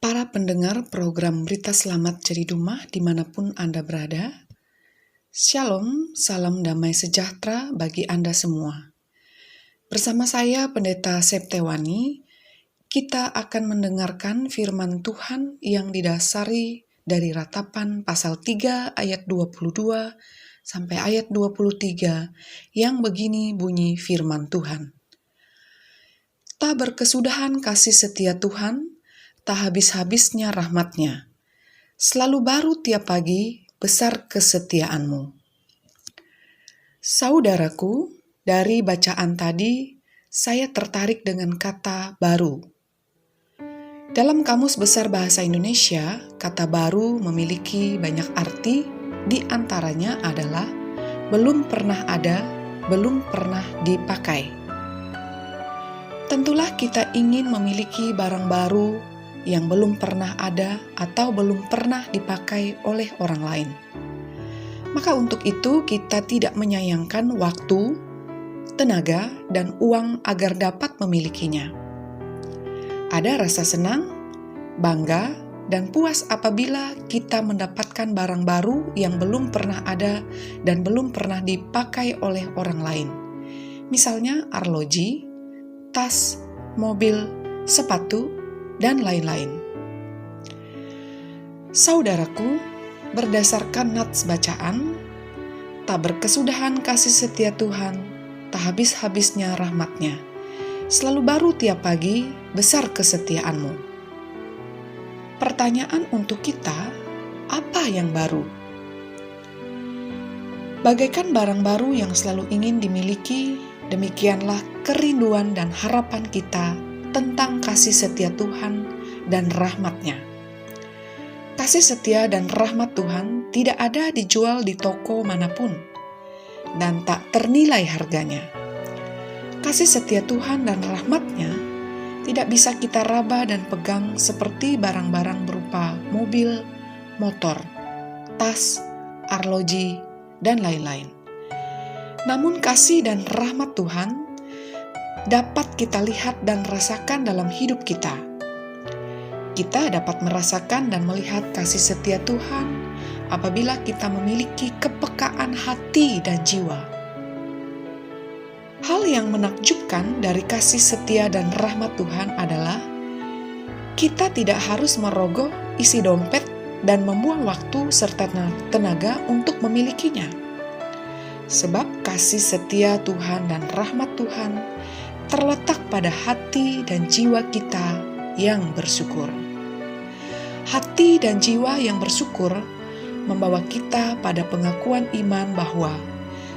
Para pendengar program Berita Selamat Jadi Dumah dimanapun Anda berada, Shalom, salam damai sejahtera bagi Anda semua. Bersama saya Pendeta Septewani, kita akan mendengarkan firman Tuhan yang didasari dari Ratapan pasal 3 ayat 22 sampai ayat 23 yang begini bunyi firman Tuhan. Tak berkesudahan kasih setia Tuhan, tak habis-habisnya rahmat-Nya. Selalu baru tiap pagi, besar kesetiaan-Mu. Saudaraku, dari bacaan tadi, saya tertarik dengan kata baru. Dalam Kamus Besar Bahasa Indonesia, kata baru memiliki banyak arti, di antaranya adalah belum pernah ada, belum pernah dipakai. Tentulah kita ingin memiliki barang baru yang belum pernah ada atau belum pernah dipakai oleh orang lain. Maka untuk itu kita tidak menyayangkan waktu, tenaga, dan uang agar dapat memilikinya. Ada rasa senang, bangga, dan puas apabila kita mendapatkan barang baru yang belum pernah ada dan belum pernah dipakai oleh orang lain. Misalnya arloji, tas, mobil, sepatu, dan lain-lain. Saudaraku, berdasarkan nats bacaan, tak berkesudahan kasih setia Tuhan, tak habis-habisnya rahmat-Nya. Selalu baru tiap pagi, besar kesetiaan-Mu. Pertanyaan untuk kita, apa yang baru? Bagaikan barang baru yang selalu ingin dimiliki, demikianlah kerinduan dan harapan kita tentang kasih setia Tuhan dan rahmat-Nya. Kasih setia dan rahmat Tuhan tidak ada dijual di toko manapun dan tak ternilai harganya. Kasih setia Tuhan dan rahmat-Nya tidak bisa kita raba dan pegang seperti barang-barang berupa mobil, motor, tas, arloji, dan lain-lain. Namun kasih dan rahmat Tuhan dapat kita lihat dan rasakan dalam hidup kita. Kita dapat merasakan dan melihat kasih setia Tuhan apabila kita memiliki kepekaan hati dan jiwa. Hal yang menakjubkan dari kasih setia dan rahmat Tuhan adalah kita tidak harus merogoh isi dompet dan membuang waktu serta tenaga untuk memilikinya. Sebab kasih setia Tuhan dan rahmat Tuhan terletak pada hati dan jiwa kita yang bersyukur. Hati dan jiwa yang bersyukur membawa kita pada pengakuan iman bahwa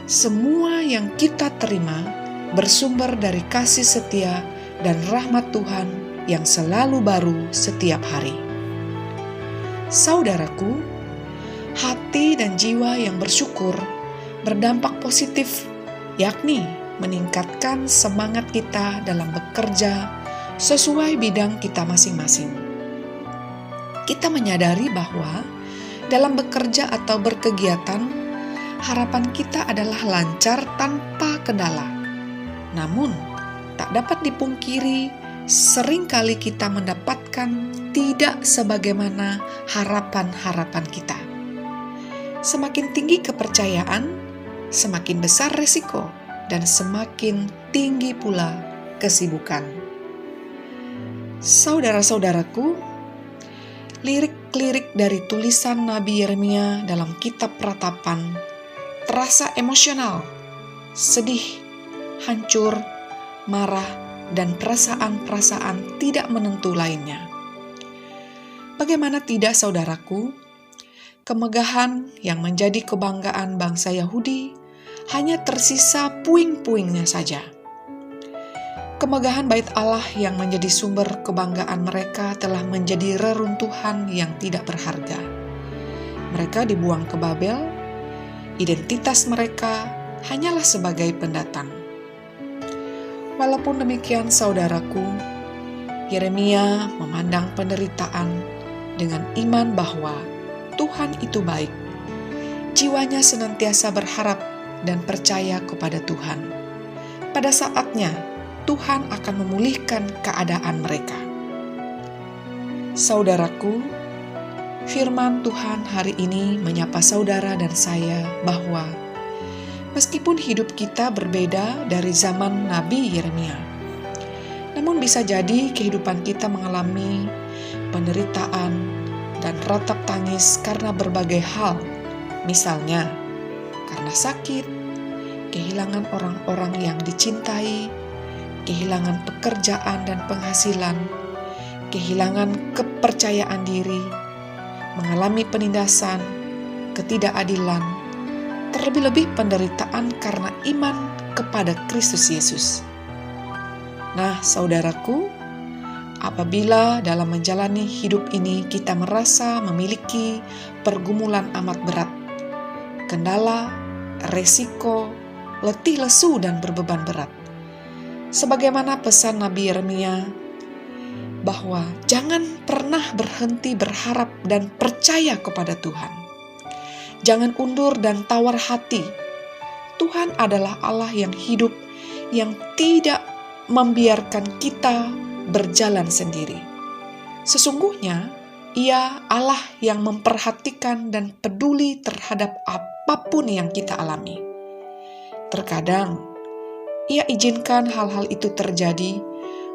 semua yang kita terima bersumber dari kasih setia dan rahmat Tuhan yang selalu baru setiap hari. Saudaraku, hati dan jiwa yang bersyukur berdampak positif, yakni meningkatkan semangat kita dalam bekerja sesuai bidang kita masing-masing. Kita menyadari bahwa dalam bekerja atau berkegiatan, harapan kita adalah lancar tanpa kendala. Namun, tak dapat dipungkiri, seringkali kita mendapatkan tidak sebagaimana harapan-harapan kita. Semakin tinggi kepercayaan, semakin besar resiko, dan semakin tinggi pula kesibukan. Saudara-saudaraku, lirik-lirik dari tulisan Nabi Yeremia dalam kitab Ratapan terasa emosional, sedih, hancur, marah, dan perasaan-perasaan tidak menentu lainnya. Bagaimana tidak, saudaraku, kemegahan yang menjadi kebanggaan bangsa Yahudi hanya tersisa puing-puingnya saja. Kemegahan bait Allah yang menjadi sumber kebanggaan mereka telah menjadi reruntuhan yang tidak berharga. Mereka dibuang ke Babel, identitas mereka hanyalah sebagai pendatang. Walaupun demikian, saudaraku, Yeremia memandang penderitaan dengan iman bahwa Tuhan itu baik. Jiwanya senantiasa berharap dan percaya kepada Tuhan. Pada saatnya, Tuhan akan memulihkan keadaan mereka. Saudaraku, firman Tuhan hari ini menyapa saudara dan saya bahwa meskipun hidup kita berbeda dari zaman Nabi Yeremia, namun bisa jadi kehidupan kita mengalami penderitaan dan ratap tangis karena berbagai hal. Misalnya, karena sakit, kehilangan orang-orang yang dicintai, kehilangan pekerjaan dan penghasilan, kehilangan kepercayaan diri, mengalami penindasan, ketidakadilan, terlebih-lebih penderitaan karena iman kepada Kristus Yesus. Nah, saudaraku, apabila dalam menjalani hidup ini kita merasa memiliki pergumulan amat berat, kendala, resiko, letih lesu dan berbeban berat, sebagaimana pesan Nabi Yeremia bahwa jangan pernah berhenti berharap dan percaya kepada Tuhan. Jangan undur dan tawar hati. Tuhan adalah Allah yang hidup, yang tidak membiarkan kita berjalan sendiri. Sesungguhnya, Ia Allah yang memperhatikan dan peduli terhadap apapun yang kita alami. Terkadang, Ia izinkan hal-hal itu terjadi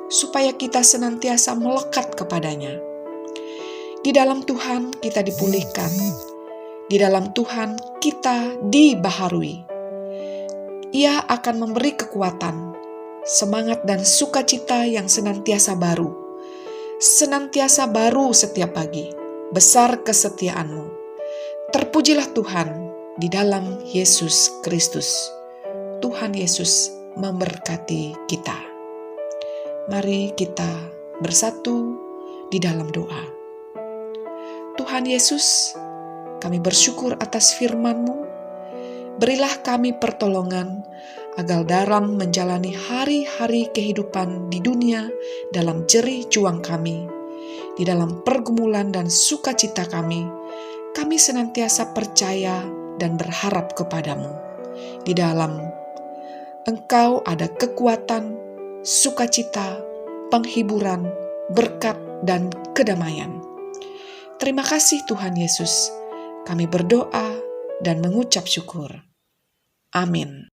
supaya kita senantiasa melekat kepadanya. Di dalam Tuhan kita dipulihkan. Di dalam Tuhan kita dibaharui. Ia akan memberi kekuatan, semangat dan sukacita yang senantiasa baru. Senantiasa baru setiap pagi. Besar kesetiaanmu. Terpujilah Tuhan di dalam Yesus Kristus. Tuhan Yesus memberkati kita. Mari kita bersatu di dalam doa. Tuhan Yesus, kami bersyukur atas firman-Mu. Berilah kami pertolongan agar dalam menjalani hari-hari kehidupan di dunia, dalam jerih juang kami, di dalam pergumulan dan sukacita kami senantiasa percaya dan berharap kepadamu. Di dalam Engkau ada kekuatan, sukacita, penghiburan, berkat, dan kedamaian. Terima kasih Tuhan Yesus. Kami berdoa dan mengucap syukur. Amin.